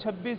26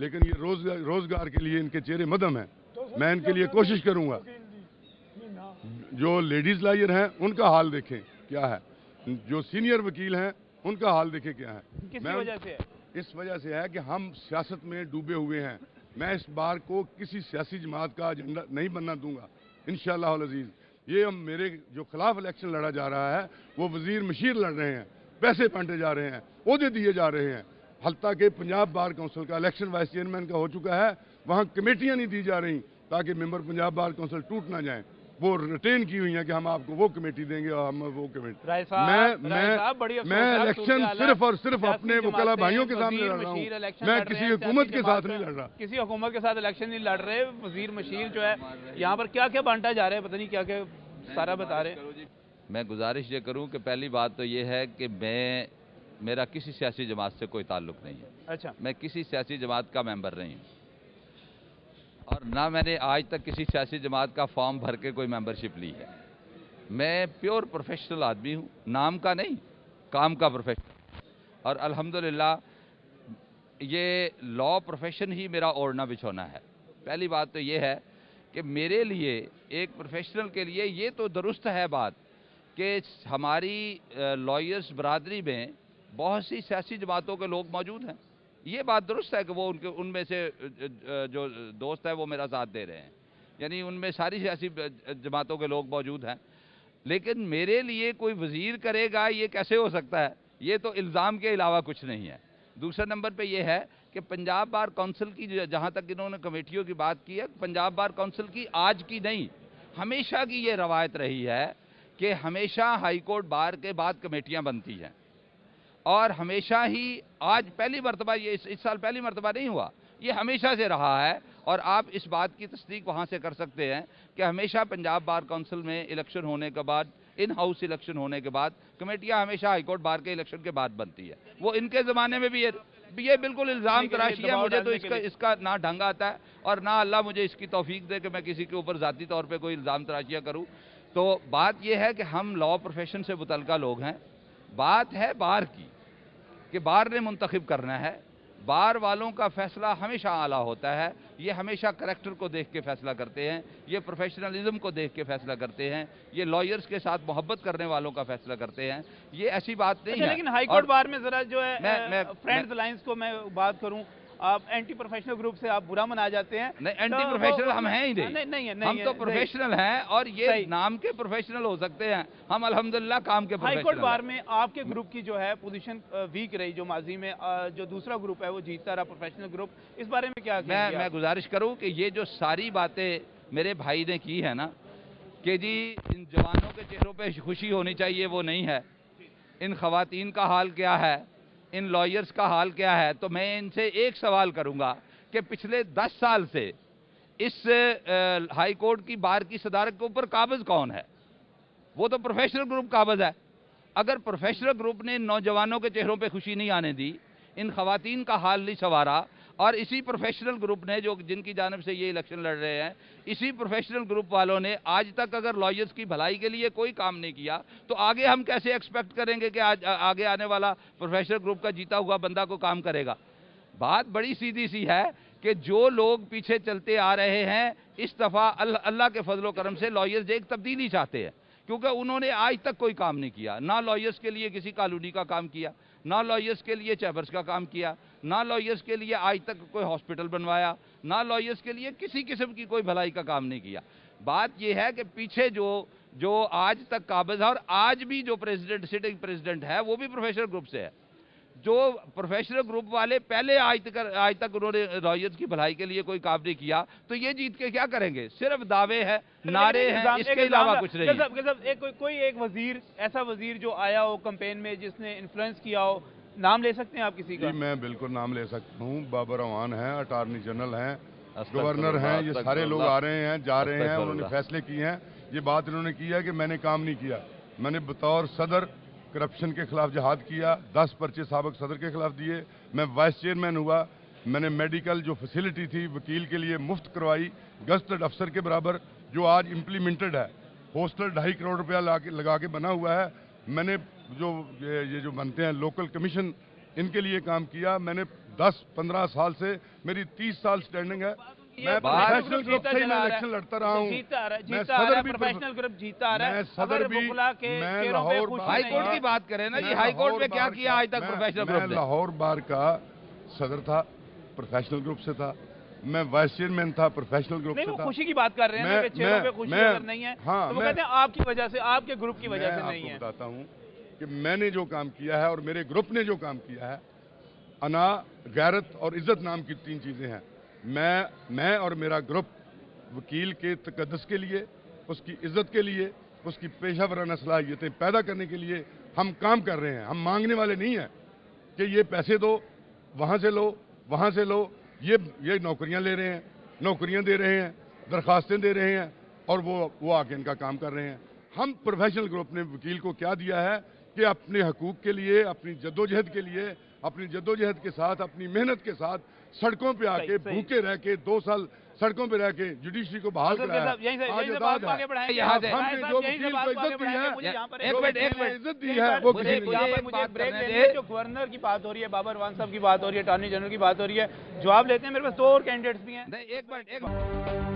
لیکن یہ روزگار کے لیے ان کے چہرے مدھم ہیں. میں ان کے لیے کوشش کروں گا. جو لیڈیز لائر ہیں ان کا حال دیکھیں کیا ہے, جو سینئر وکیل ہیں ان کا حال دیکھیں کیا ہے. کس وجہ سے؟ اس وجہ سے ہے کہ ہم سیاست میں ڈوبے ہوئے ہیں. میں اس بار کو کسی سیاسی جماعت کا ایجنڈا نہیں بننا دوں گا انشاءاللہ العزیز. یہ میرے جو خلاف الیکشن لڑا جا رہا ہے وہ وزیر مشیر لڑ رہے ہیں, پیسے بانٹے جا رہے ہیں, عہدے دیے جا رہے ہیں. حتیٰ کہ پنجاب بار کونسل کا الیکشن وائس چیئرمین کا ہو چکا ہے, وہاں کمیٹیاں نہیں دی جا رہی تاکہ ممبر پنجاب بار کونسل ٹوٹ نہ جائیں. وہ ریٹین کی ہوئی ہیں کہ ہم آپ کو وہ کمیٹی دیں گے اور ہم وہ کمیٹی. میں الیکشن صرف اور صرف اپنے وکلا بھائیوں کے سامنے لڑ رہا ہوں, میں کسی حکومت کے ساتھ نہیں لڑ رہا. کسی حکومت کے ساتھ الیکشن نہیں لڑ رہے. وزیر مشیر جو ہے یہاں پر کیا کیا بانٹا جا رہا ہے, پتہ نہیں کیا کیا سارا بتا رہے. میں گزارش یہ کروں کہ پہلی بات تو یہ ہے کہ میرا کسی سیاسی جماعت سے کوئی تعلق نہیں ہے. اچھا. میں کسی سیاسی جماعت کا ممبر نہیں ہوں, اور نہ میں نے آج تک کسی سیاسی جماعت کا فارم بھر کے کوئی ممبرشپ لی ہے. میں پیور پروفیشنل آدمی ہوں, نام کا نہیں, کام کا پروفیشنل. اور الحمدللہ یہ لا پروفیشن ہی میرا اوڑھنا بچھونا ہے. پہلی بات تو یہ ہے کہ میرے لیے ایک پروفیشنل کے لیے یہ تو درست ہے بات کہ ہماری لائرز برادری میں بہت سی سیاسی جماعتوں کے لوگ موجود ہیں. یہ بات درست ہے کہ وہ ان میں سے جو دوست ہے وہ میرا ساتھ دے رہے ہیں, یعنی ان میں ساری سیاسی جماعتوں کے لوگ موجود ہیں. لیکن میرے لیے کوئی وزیر کرے گا یہ کیسے ہو سکتا ہے؟ یہ تو الزام کے علاوہ کچھ نہیں ہے. دوسرے نمبر پہ یہ ہے کہ پنجاب بار کونسل کی جہاں تک انہوں نے کمیٹیوں کی بات کی ہے, پنجاب بار کونسل کی آج کی نہیں, ہمیشہ کی یہ روایت رہی ہے کہ ہمیشہ ہائی کورٹ بار کے بعد کمیٹیاں بنتی ہیں. اور ہمیشہ ہی, آج پہلی مرتبہ, یہ اس سال پہلی مرتبہ نہیں ہوا, یہ ہمیشہ سے رہا ہے. اور آپ اس بات کی تصدیق وہاں سے کر سکتے ہیں کہ ہمیشہ پنجاب بار کونسل میں الیکشن ہونے کے بعد, ان ہاؤس الیکشن ہونے کے بعد, کمیٹیاں ہمیشہ ہائی کورٹ بار کے الیکشن کے بعد بنتی ہے. وہ ان کے زمانے میں بھی یہ بالکل الزام تراشی ہے. مجھے تو اس کا نہ ڈھنگ آتا ہے اور نہ اللہ مجھے اس کی توفیق دے کہ میں کسی کے اوپر ذاتی طور پہ کوئی الزام تراشیاں کروں. تو بات یہ ہے کہ ہم لا پروفیشن سے متعلقہ لوگ ہیں. بات ہے بار کی کہ بار نے منتخب کرنا ہے. بار والوں کا فیصلہ ہمیشہ اعلیٰ ہوتا ہے. یہ ہمیشہ کریکٹر کو دیکھ کے فیصلہ کرتے ہیں, یہ پروفیشنلزم کو دیکھ کے فیصلہ کرتے ہیں, یہ لائرز کے ساتھ محبت کرنے والوں کا فیصلہ کرتے ہیں. یہ ایسی بات نہیں ہے. لیکن ہائی کورٹ بار میں ذرا جو ہے فرینڈز الائنس کو میں بات کروں, آپ اینٹی پروفیشنل گروپ سے آپ برا منا جاتے ہیں. نہیں, اینٹی پروفیشنل ہم ہیں ہی نہیں, ہم تو پروفیشنل ہیں, اور یہ نام کے پروفیشنل ہو سکتے ہیں, ہم الحمدللہ کام کے پروفیشنل ہیں. ہائی کورٹ بار میں آپ کے گروپ کی جو ہے پوزیشن ویک رہی, جو ماضی میں جو دوسرا گروپ ہے وہ جیتتا رہا, پروفیشنل گروپ, اس بارے میں کیا کہیں گے؟ میں گزارش کروں کہ یہ جو ساری باتیں میرے بھائی نے کی ہے نا کہ جی ان جوانوں کے چہروں پہ خوشی ہونی چاہیے, وہ نہیں ہے. ان خواتین کا حال کیا ہے, ان لائرز کا حال کیا ہے, تو میں ان سے ایک سوال کروں گا کہ پچھلے 10 سال سے اس ہائی کورٹ کی بار کی صدارت کے اوپر قابض کون ہے؟ وہ تو پروفیشنل گروپ قابض ہے. اگر پروفیشنل گروپ نے ان نوجوانوں کے چہروں پہ خوشی نہیں آنے دی, ان خواتین کا حال نہیں سنوارا, اور اسی پروفیشنل گروپ نے جن کی جانب سے یہ الیکشن لڑ رہے ہیں, اسی پروفیشنل گروپ والوں نے آج تک اگر لائرز کی بھلائی کے لیے کوئی کام نہیں کیا, تو آگے ہم کیسے ایکسپیکٹ کریں گے کہ آگے آنے والا پروفیشنل گروپ کا جیتا ہوا بندہ کو کام کرے گا؟ بات بڑی سیدھی سی ہے کہ جو لوگ پیچھے چلتے آ رہے ہیں, اس دفعہ اللہ کے فضل و کرم سے لائرز ایک تبدیلی چاہتے ہیں, کیونکہ انہوں نے آج تک کوئی کام نہیں کیا. نہ لائرز کے لیے کسی کالونی کا کام کیا, نہ لائرز کے لیے چیمبرز کا کام کیا, نہ لائرز کے لیے آج تک کوئی ہاسپٹل بنوایا, نہ لائرز کے لیے کسی قسم کی کوئی بھلائی کا کام نہیں کیا. بات یہ ہے کہ پیچھے جو آج تک قابض ہے, اور آج بھی جو سٹنگ پریزیڈنٹ ہے وہ بھی پروفیشنل گروپ سے ہے. جو پروفیشنل گروپ والے پہلے آج تک انہوں نے لائرز کی بھلائی کے لیے کوئی کام نہیں کیا, تو یہ جیت کے کیا کریں گے؟ صرف دعوے ہیں, نعرے ہیں, اس کے علاوہ کچھ نہیں. کوئی ایک وزیر, ایسا وزیر جو آیا ہو کمپین میں جس نے انفلوئنس کیا ہو, نام لے سکتے ہیں آپ کسی کا؟ جی میں بالکل نام لے سکتا ہوں. بابر اعوان ہیں, اٹارنی جنرل ہیں, گورنر ہیں, یہ سارے لوگ آ رہے ہیں, جا رہے ہیں, انہوں نے فیصلے کیے ہیں. یہ بات انہوں نے کی ہے کہ میں نے کام نہیں کیا. میں نے بطور صدر کرپشن کے خلاف جہاد کیا, 10 پرچے سابق صدر کے خلاف دیے. میں وائس چیئرمین ہوا, میں نے میڈیکل جو فیسلٹی تھی وکیل کے لیے مفت کروائی, گزٹڈ افسر کے برابر, جو آج امپلیمنٹڈ ہے. ہاسٹل 2.5 کروڑ روپیہ لگا کے بنا ہوا ہے. میں نے یہ جو بنتے ہیں لوکل کمیشن ان کے لیے کام کیا. میں نے 10-15 سال سے, میری 30 سال سٹینڈنگ ہے. میں پروفیشنل گروپ سے میں الیکشن لڑتا رہا ہوں. میں صدر بھی, پروفیشنل گروپ جیتا رہا ہے. میں صدر بھی, میں لاہور ہائی کورٹ کی بات کریں نا جی, ہائی کورٹ میں کیا کیا آج تک پروفیشنل گروپ نے؟ میں لاہور بار کا صدر تھا, پروفیشنل گروپ سے تھا. میں وائس چیئرمین تھا, پروفیشنل گروپ سے تھا. خوشی کی بات کر رہے ہیں کہ چہروں پہ خوشی اگر نہیں ہے تو وہ کہتے ہیں آپ کی وجہ سے, آپ کے گروپ کی وجہ سے نہیں ہے. میں آپ کو بتاتا ہوں کہ میں نے جو کام کیا ہے اور میرے گروپ نے جو کام کیا ہے, انا, غیرت اور عزت نام کی 3 چیزیں ہیں. میں اور میرا گروپ وکیل کے تقدس کے لیے, اس کی عزت کے لیے, اس کی پیشہ ورانہ صلاحیتیں پیدا کرنے کے لیے ہم کام کر رہے ہیں. ہم مانگنے والے نہیں ہیں کہ یہ پیسے دو, وہاں سے لو, وہاں سے لو. یہ نوکریاں لے رہے ہیں, نوکریاں دے رہے ہیں, درخواستیں دے رہے ہیں اور وہ آ کے ان کا کام کر رہے ہیں. ہم پروفیشنل گروپ نے وکیل کو کیا دیا ہے کہ اپنے حقوق کے لیے, اپنی جدوجہد کے لیے, اپنی جدوجہد کے ساتھ, اپنی محنت کے ساتھ سڑکوں پہ آ کے بھوکے رہ کے 2 سال سڑکوں پہ رہ کے جوڈیشری کو بحال کرایا. آج آزاد ہے. ہم نے جو وکیل کو عزت دی ہے, عزت دی ہے, وہ کسی نے. جو گورنر کی بات ہو رہی ہے, بابر وان صاحب کی بات ہو رہی ہے, اٹارنی جنرل کی بات ہو رہی ہے, جواب لیتے ہیں. میرے پاس 2 اور کینڈیڈیٹس بھی ہیں. ایک منٹ